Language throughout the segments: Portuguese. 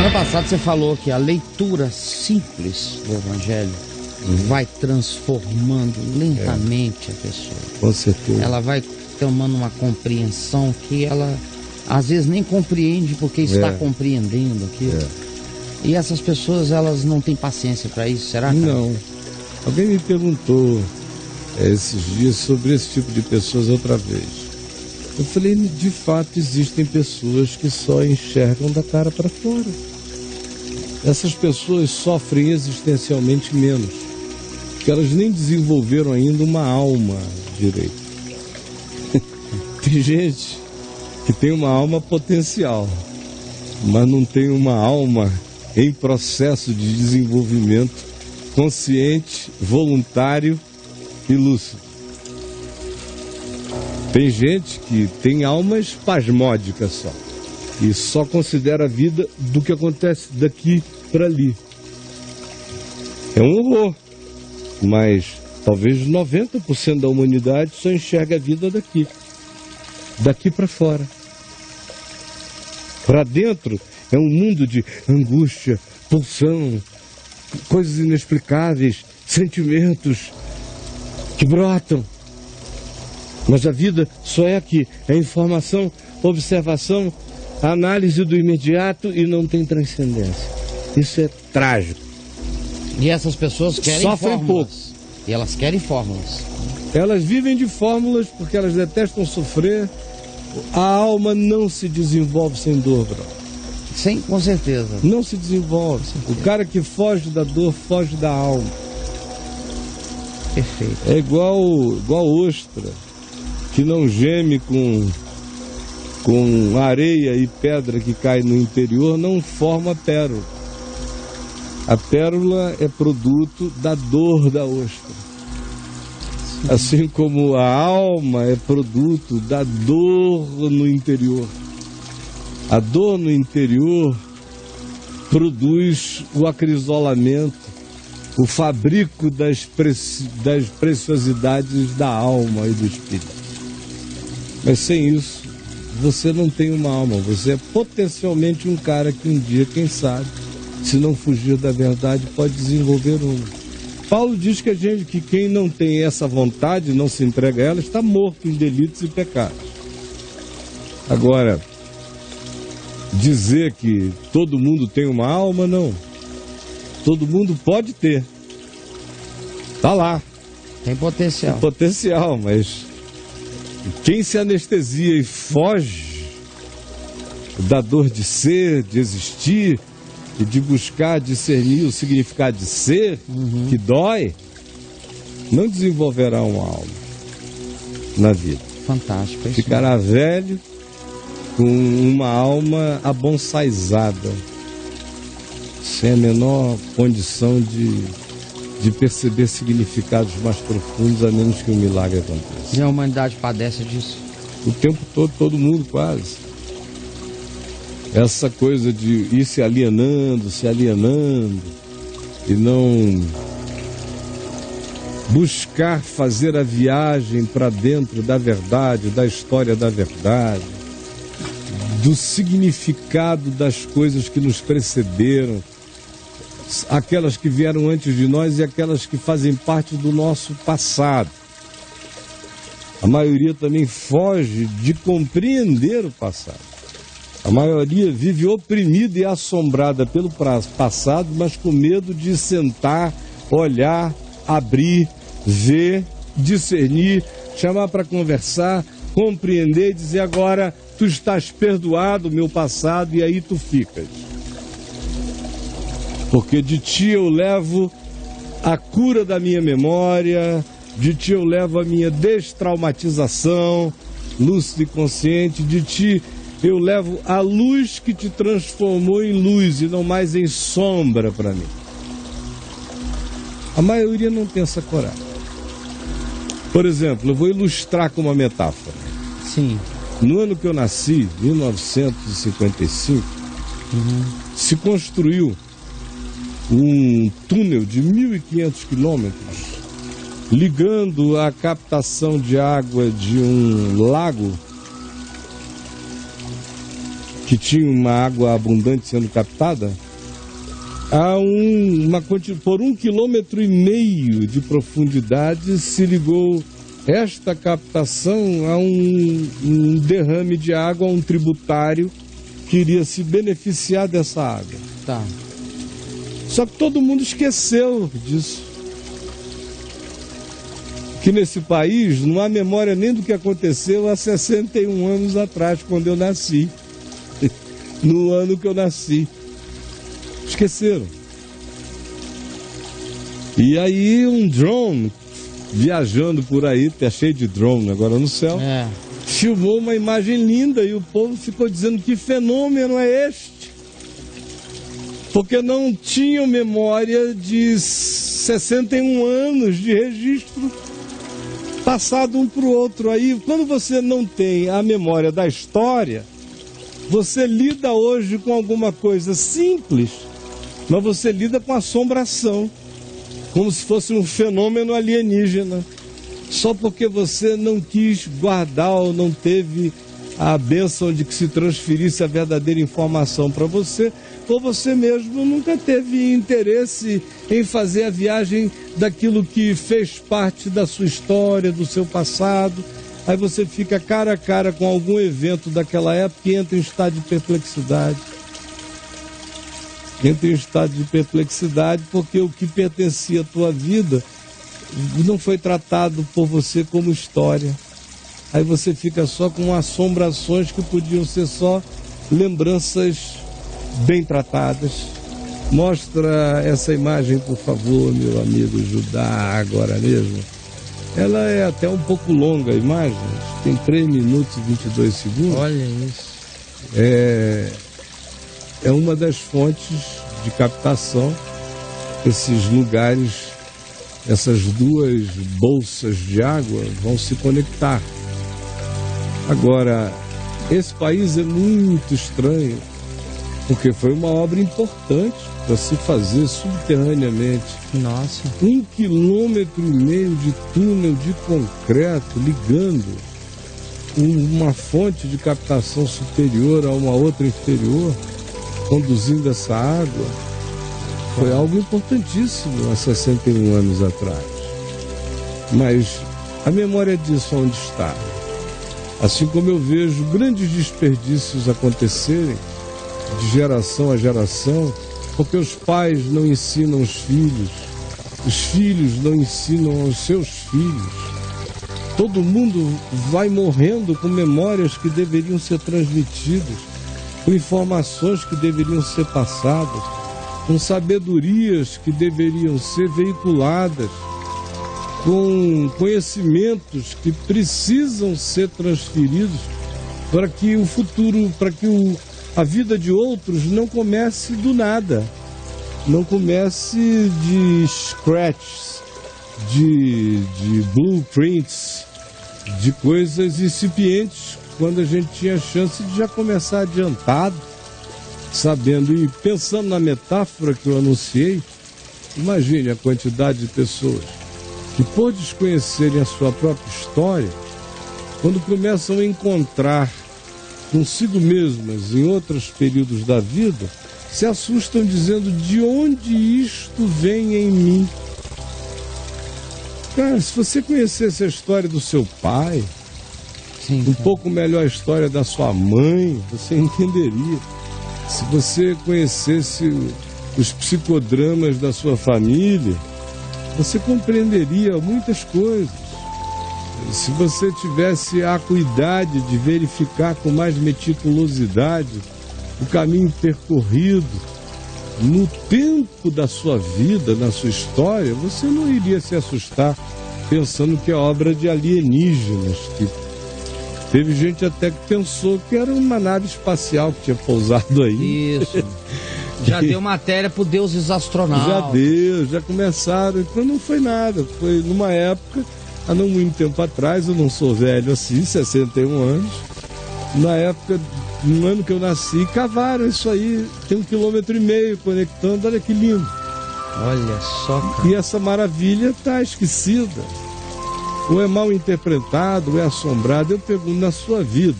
Semana passada você falou que a leitura simples do Evangelho vai transformando lentamente a pessoa. Com certeza. Ela vai tomando uma compreensão que ela às vezes nem compreende porque está compreendendo aquilo. E essas pessoas, elas não têm paciência para isso, será? Cara? Não. Alguém me perguntou esses dias sobre esse tipo de pessoas outra vez. Eu falei, de fato existem pessoas que só enxergam da cara para fora. Essas pessoas sofrem existencialmente menos, porque elas nem desenvolveram ainda uma alma direito. Tem gente que tem uma alma potencial, mas não tem uma alma em processo de desenvolvimento consciente, voluntário e lúcido. Tem gente que tem alma espasmódica só, e só considera a vida do que acontece daqui para ali. É um horror, mas talvez 90% da humanidade só enxerga a vida daqui para fora. Para dentro é um mundo de angústia, pulsão, coisas inexplicáveis, sentimentos que brotam. Mas a vida só é aqui, é informação, observação, análise do imediato e não tem transcendência. Isso é trágico. E essas pessoas querem sofrem fórmulas. pouco. E elas querem fórmulas. Elas vivem de fórmulas porque elas detestam sofrer. A alma não se desenvolve sem dor, bro. Sim, com certeza. Não se desenvolve. O cara que foge da dor, foge da alma. Perfeito. É igual ostra, que não geme com areia e pedra que cai no interior, não forma pérola. A pérola é produto da dor da ostra. Assim como a alma é produto da dor no interior. A dor no interior produz o acrisolamento, o fabrico das preciosidades da alma e do espírito. Mas sem isso, você não tem uma alma, você é potencialmente um cara que um dia, quem sabe, se não fugir da verdade, pode desenvolver uma. Paulo diz que quem não tem essa vontade, não se entrega a ela, está morto em delitos e pecados. Agora, dizer que todo mundo tem uma alma, não. Todo mundo pode ter. Está lá. Tem potencial. Tem potencial, mas quem se anestesia e foge da dor de ser, de existir, e de buscar discernir o significado de ser, que dói, não desenvolverá uma alma na vida. Fantástico. Ficará velho com uma alma abonsaizada, sem a menor condição de perceber significados mais profundos, a menos que um milagre aconteça. E a humanidade padece disso? O tempo todo mundo quase. Essa coisa de ir se alienando e não buscar fazer a viagem para dentro da verdade, da história da verdade, do significado das coisas que nos precederam, aquelas que vieram antes de nós e aquelas que fazem parte do nosso passado. A maioria também foge de compreender o passado. A maioria vive oprimida e assombrada pelo passado, mas com medo de sentar, olhar, abrir, ver, discernir, chamar para conversar, compreender e dizer: agora tu estás perdoado, meu passado, e aí tu ficas. Porque de ti eu levo a cura da minha memória, de ti eu levo a minha destraumatização, lúcido e consciente, de ti eu levo a luz que te transformou em luz e não mais em sombra para mim. A maioria não tem essa coragem. Por exemplo, eu vou ilustrar com uma metáfora. Sim. No ano que eu nasci, 1955, se construiu um túnel de 1.500 quilômetros ligando a captação de água de um lago que tinha uma água abundante sendo captada, por 1,5 km de profundidade se ligou esta captação a um derrame de água, a um tributário que iria se beneficiar dessa água. Tá. Só que todo mundo esqueceu disso. Que nesse país não há memória nem do que aconteceu há 61 anos atrás, quando eu nasci. No ano que eu nasci. Esqueceram. E aí um drone, viajando por aí, tá cheio de drone agora no céu, filmou uma imagem linda e o povo ficou dizendo: que fenômeno é este? Porque não tinham memória de 61 anos de registro passado um para o outro. Aí, quando você não tem a memória da história, você lida hoje com alguma coisa simples, mas você lida com assombração, como se fosse um fenômeno alienígena, só porque você não quis guardar ou não teve a bênção de que se transferisse a verdadeira informação para você, ou você mesmo nunca teve interesse em fazer a viagem daquilo que fez parte da sua história, do seu passado. Aí você fica cara a cara com algum evento daquela época e entra em estado de perplexidade. Entra em estado de perplexidade porque o que pertencia à tua vida não foi tratado por você como história. Aí você fica só com assombrações que podiam ser só lembranças bem tratadas. Mostra essa imagem, por favor, meu amigo Judá, agora mesmo. Ela é até um pouco longa a imagem, tem 3 minutos e 22 segundos. Olha isso. É uma das fontes de captação. Esses lugares, essas duas bolsas de água vão se conectar. Agora, esse país é muito estranho, porque foi uma obra importante para se fazer subterraneamente. Nossa. 1,5 km de túnel de concreto ligando uma fonte de captação superior a uma outra inferior, conduzindo essa água. Foi algo importantíssimo há 61 anos atrás. Mas a memória disso onde está? Assim como eu vejo grandes desperdícios acontecerem de geração a geração, porque os pais não ensinam os filhos não ensinam aos seus filhos. Todo mundo vai morrendo com memórias que deveriam ser transmitidas, com informações que deveriam ser passadas, com sabedorias que deveriam ser veiculadas, com conhecimentos que precisam ser transferidos para que o futuro, para que a vida de outros não comece do nada, não comece de scratches, de blueprints, de coisas incipientes, quando a gente tinha a chance de já começar adiantado, sabendo. E pensando na metáfora que eu anunciei, imagine a quantidade de pessoas que, por desconhecerem a sua própria história, quando começam a encontrar consigo mesmas em outros períodos da vida, se assustam dizendo: de onde isto vem em mim? Cara, se você conhecesse a história do seu pai, um pouco melhor a história da sua mãe, você entenderia. Se você conhecesse os psicodramas da sua família, você compreenderia muitas coisas. Se você tivesse a acuidade de verificar com mais meticulosidade o caminho percorrido no tempo da sua vida, na sua história, você não iria se assustar pensando que é obra de alienígenas. Que teve gente até que pensou que era uma nave espacial que tinha pousado aí. Isso. Já deu matéria para deuses astronautas. Já deu, já começaram. Então não foi nada. Foi numa época, há não muito tempo atrás, eu não sou velho assim, 61 anos. Na época, no ano que eu nasci, cavaram isso aí. Tem 1,5 km conectando, olha que lindo. Olha só, cara. E essa maravilha está esquecida. Ou é mal interpretado, ou é assombrado. Eu pergunto, na sua vida,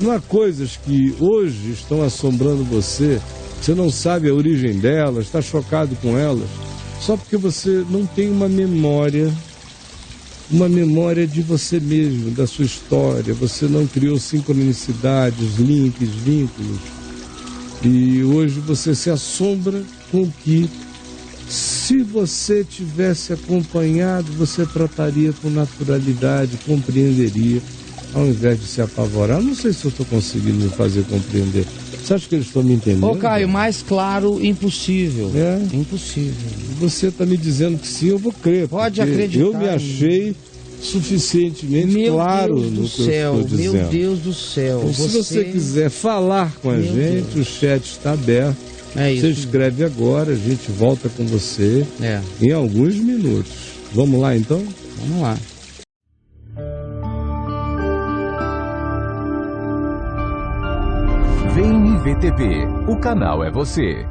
Não há coisas que hoje estão assombrando você, você não sabe a origem delas, está chocado com elas, só porque você não tem uma memória de você mesmo, da sua história, você não criou sincronicidades, links, vínculos, e hoje você se assombra com o que, se você tivesse acompanhado, você trataria com naturalidade, compreenderia, ao invés de se apavorar. Não sei se eu estou conseguindo me fazer compreender. Você acha que eles estão me entendendo? Ô, Caio, mais claro, impossível. É? Impossível. Você está me dizendo que sim, eu vou crer. Pode acreditar. Eu me achei suficientemente claro no que eu estou dizendo. Meu Deus do céu. Então, se você quiser falar com a gente, o chat está aberto. É isso. Você escreve agora, a gente volta com você em alguns minutos. Vamos lá, então? Vamos lá. Vem IVTV, o canal é você.